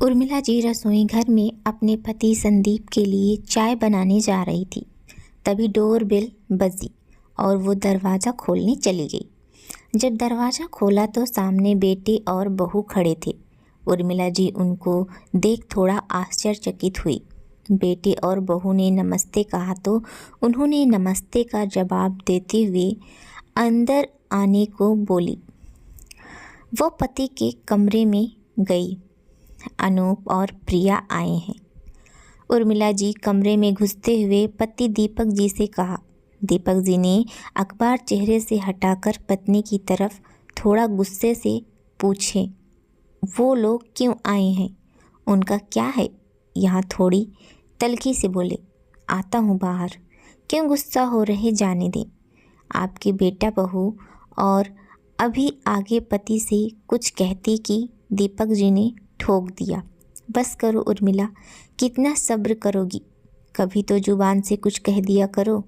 उर्मिला जी रसोई घर में अपने पति संदीप के लिए चाय बनाने जा रही थी। तभी डोर बेल बजी और वो दरवाज़ा खोलने चली गई। जब दरवाज़ा खोला तो सामने बेटे और बहू खड़े थे। उर्मिला जी उनको देख थोड़ा आश्चर्यचकित हुई। बेटे और बहू ने नमस्ते कहा तो उन्होंने नमस्ते का जवाब देते हुए अंदर आने को बोली। वो पति के कमरे में गई। अनूप और प्रिया आए हैं। उर्मिला जी कमरे में घुसते हुए पति दीपक जी से कहा। दीपक जी ने अखबार चेहरे से हटाकर पत्नी की तरफ थोड़ा गुस्से से पूछे, वो लोग क्यों आए हैं, उनका क्या है? यहाँ थोड़ी तल्खी से बोले, आता हूँ बाहर। क्यों गुस्सा हो रहे, जाने दें। आपके बेटा बहू। और अभी आगे पति से कुछ कहती कि दीपक जी ने ठोक दिया। बस करो उर्मिला, कितना सब्र करोगी? कभी तो जुबान से कुछ कह दिया करो।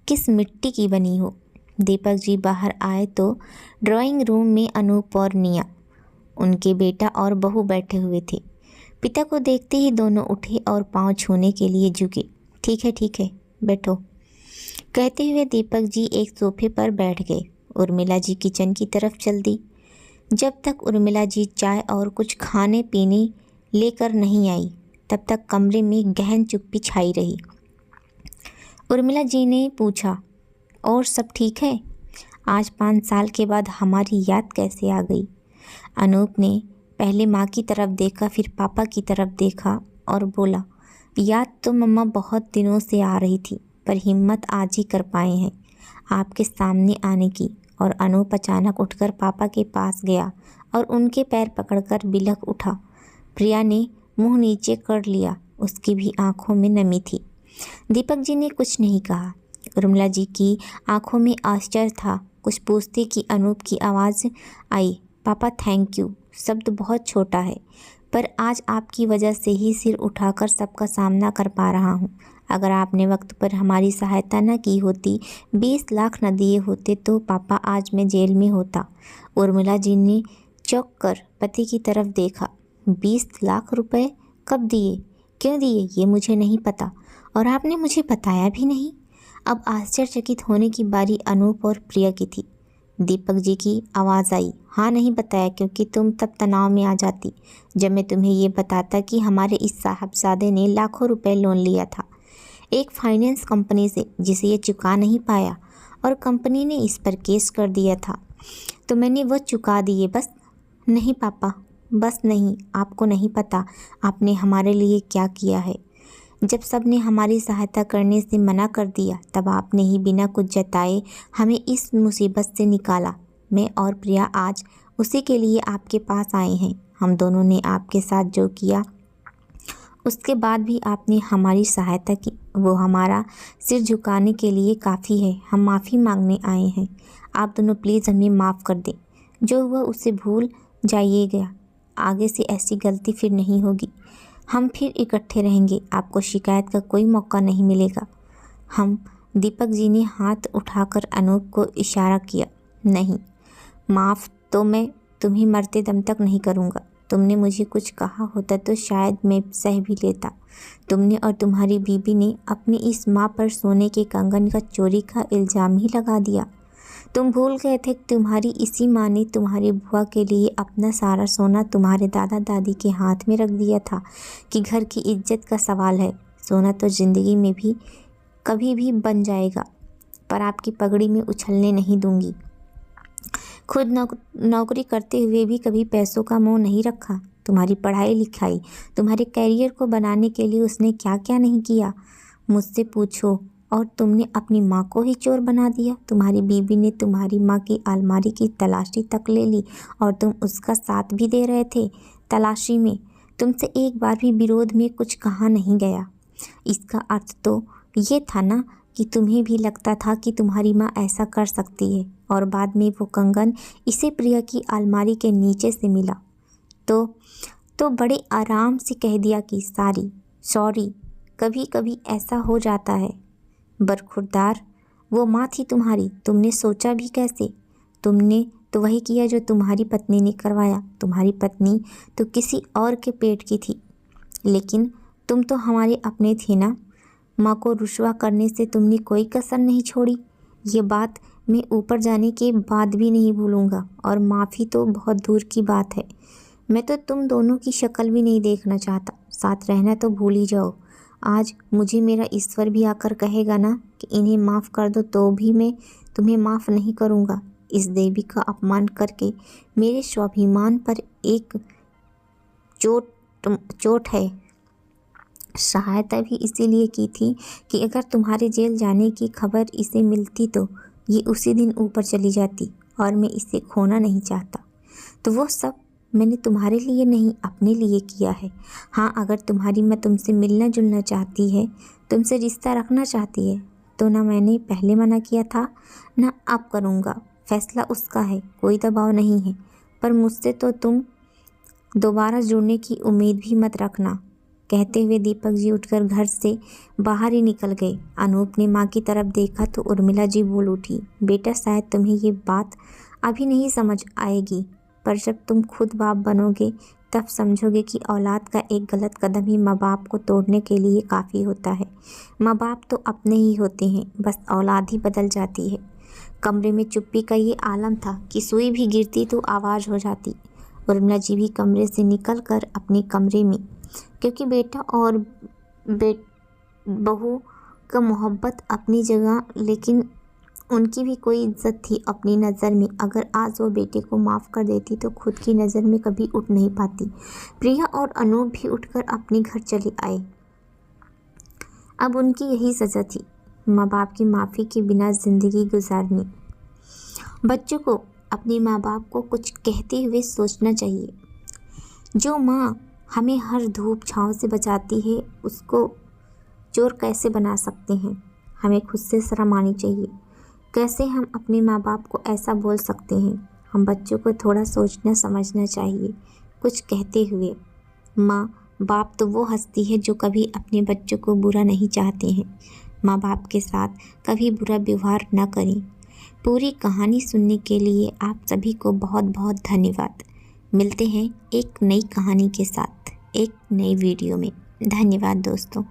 किस मिट्टी की बनी हो? दीपक जी बाहर आए तो ड्राइंग रूम में अनूप और निया, उनके बेटा और बहू बैठे हुए थे। पिता को देखते ही दोनों उठे और पांव छूने के लिए झुके। ठीक है, बैठो, कहते हुए दीपक जी एक सोफे पर बैठ गए। उर्मिला जी किचन की तरफ चल दी। जब तक उर्मिला जी चाय और कुछ खाने पीने लेकर नहीं आई, तब तक कमरे में गहन चुप्पी छाई रही। उर्मिला जी ने पूछा, और सब ठीक है? आज 5 साल के बाद हमारी याद कैसे आ गई? अनूप ने पहले माँ की तरफ देखा, फिर पापा की तरफ देखा और बोला, याद तो मम्मा बहुत दिनों से आ रही थी, पर हिम्मत आज ही कर पाए हैं आपके सामने आने की। और अनूप अचानक उठकर पापा के पास गया और उनके पैर पकड़कर बिलख उठा। प्रिया ने मुंह नीचे कर लिया, उसकी भी आंखों में नमी थी। दीपक जी ने कुछ नहीं कहा। उर्मिला जी की आंखों में आश्चर्य था। कुछ पूछते कि अनूप की आवाज़ आई, पापा थैंक यू। शब्द बहुत छोटा है, पर आज आपकी वजह से ही सिर उठाकर सबका सामना कर पा रहा हूँ। अगर आपने वक्त पर हमारी सहायता न की होती, 20 लाख न दिए होते तो पापा आज मैं जेल में होता। उर्मिला जी ने चौंक कर पति की तरफ देखा। 20 लाख रुपए कब दिए, क्यों दिए, ये मुझे नहीं पता, और आपने मुझे बताया भी नहीं। अब आश्चर्यचकित होने की बारी अनूप और प्रिया की थी। दीपक जी की आवाज़ आई, हाँ नहीं बताया, क्योंकि तुम तब तनाव में आ जाती जब मैं तुम्हें ये बताता कि हमारे इस साहबजादे ने लाखों रुपए लोन लिया था एक फाइनेंस कंपनी से, जिसे ये चुका नहीं पाया और कंपनी ने इस पर केस कर दिया था, तो मैंने वो चुका दिए। बस। नहीं पापा, बस नहीं, आपको नहीं पता आपने हमारे लिए क्या किया है। जब सब ने हमारी सहायता करने से मना कर दिया, तब आपने ही बिना कुछ जताए हमें इस मुसीबत से निकाला। मैं और प्रिया आज उसी के लिए आपके पास आए हैं। हम दोनों ने आपके साथ जो किया, उसके बाद भी आपने हमारी सहायता की, वो हमारा सिर झुकाने के लिए काफ़ी है। हम माफ़ी मांगने आए हैं। आप दोनों प्लीज़ हमें माफ़ कर दें। जो हुआ उसे भूल जाइएगा। आगे से ऐसी गलती फिर नहीं होगी। हम फिर इकट्ठे रहेंगे। आपको शिकायत का कोई मौका नहीं मिलेगा। हम। दीपक जी ने हाथ उठाकर अनूप को इशारा किया। नहीं, माफ़ तो मैं तुम्हें मरते दम तक नहीं करूँगा। तुमने मुझे कुछ कहा होता तो शायद मैं सह भी लेता। तुमने और तुम्हारी बीबी ने अपनी इस माँ पर सोने के कंगन का चोरी का इल्ज़ाम ही लगा दिया। तुम भूल गए थे कि तुम्हारी इसी माँ ने तुम्हारी बुआ के लिए अपना सारा सोना तुम्हारे दादा दादी के हाथ में रख दिया था कि घर की इज्जत का सवाल है। सोना तो ज़िंदगी में भी कभी भी बन जाएगा, पर आपकी पगड़ी में उछलने नहीं दूंगी। खुद नौकरी करते हुए भी कभी पैसों का मोह नहीं रखा। तुम्हारी पढ़ाई लिखाई, तुम्हारे करियर को बनाने के लिए उसने क्या क्या नहीं किया, मुझसे पूछो। और तुमने अपनी माँ को ही चोर बना दिया। तुम्हारी बीबी ने तुम्हारी माँ की अलमारी की तलाशी तक ले ली और तुम उसका साथ भी दे रहे थे तलाशी में। तुमसे एक बार भी विरोध में कुछ कहा नहीं गया। इसका अर्थ तो ये था ना कि तुम्हें भी लगता था कि तुम्हारी माँ ऐसा कर सकती है। और बाद में वो कंगन इसे प्रिया की अलमारी के नीचे से मिला तो बड़े आराम से कह दिया कि सॉरी, कभी कभी ऐसा हो जाता है। बरखुरदार, वो माँ थी तुम्हारी, तुमने सोचा भी कैसे? तुमने तो वही किया जो तुम्हारी पत्नी ने करवाया। तुम्हारी पत्नी तो किसी और के पेट की थी, लेकिन तुम तो हमारे अपने थे ना। माँ को रुसवा करने से तुमने कोई कसर नहीं छोड़ी। ये बात मैं ऊपर जाने के बाद भी नहीं भूलूंगा, और माफ़ी तो बहुत दूर की बात है। मैं तो तुम दोनों की शक्ल भी नहीं देखना चाहता। साथ रहना तो भूल ही जाओ। आज मुझे मेरा ईश्वर भी आकर कहेगा ना कि इन्हें माफ़ कर दो, तो भी मैं तुम्हें माफ़ नहीं करूँगा। इस देवी का अपमान करके मेरे स्वाभिमान पर एक चोट है। सहायता भी इसीलिए की थी कि अगर तुम्हारे जेल जाने की खबर इसे मिलती तो ये उसी दिन ऊपर चली जाती, और मैं इसे खोना नहीं चाहता। तो वो सब मैंने तुम्हारे लिए नहीं, अपने लिए किया है। हाँ, अगर तुम्हारी माँ तुमसे मिलना जुलना चाहती है, तुमसे रिश्ता रखना चाहती है, तो ना मैंने पहले मना किया था, ना अब करूँगा। फैसला उसका है, कोई दबाव नहीं है। पर मुझसे तो तुम दोबारा जुड़ने की उम्मीद भी मत रखना। कहते हुए दीपक जी उठकर घर से बाहर ही निकल गए। अनूप ने माँ की तरफ देखा तो उर्मिला जी बोल उठी, बेटा शायद तुम्हें ये बात अभी नहीं समझ आएगी, पर जब तुम खुद बाप बनोगे तब समझोगे कि औलाद का एक गलत कदम ही माँ बाप को तोड़ने के लिए काफ़ी होता है। माँ बाप तो अपने ही होते हैं, बस औलाद ही बदल जाती है। कमरे में चुप्पी का ये आलम था कि सुई भी गिरती तो आवाज़ हो जाती। उर्मिला जी भी कमरे से निकल कर अपने कमरे में, क्योंकि बेटा और बहू का मोहब्बत अपनी जगह, लेकिन उनकी भी कोई इज्जत थी अपनी नज़र में। अगर आज वो बेटे को माफ़ कर देती तो खुद की नज़र में कभी उठ नहीं पाती। प्रिया और अनूप भी उठकर अपने घर चले आए। अब उनकी यही सज़ा थी, माँ बाप की माफ़ी के बिना ज़िंदगी गुजारनी। बच्चों को अपने माँ बाप को कुछ कहते हुए सोचना चाहिए। जो माँ हमें हर धूप छाँव से बचाती है, उसको चोर कैसे बना सकते हैं। हमें खुद से शर्म आनी चाहिए। कैसे हम अपने माँ बाप को ऐसा बोल सकते हैं। हम बच्चों को थोड़ा सोचना समझना चाहिए कुछ कहते हुए। माँ बाप तो वो हस्ती है जो कभी अपने बच्चों को बुरा नहीं चाहते हैं। माँ बाप के साथ कभी बुरा व्यवहार न करें। पूरी कहानी सुनने के लिए आप सभी को बहुत बहुत धन्यवाद। मिलते हैं एक नई कहानी के साथ एक नई वीडियो में। धन्यवाद दोस्तों।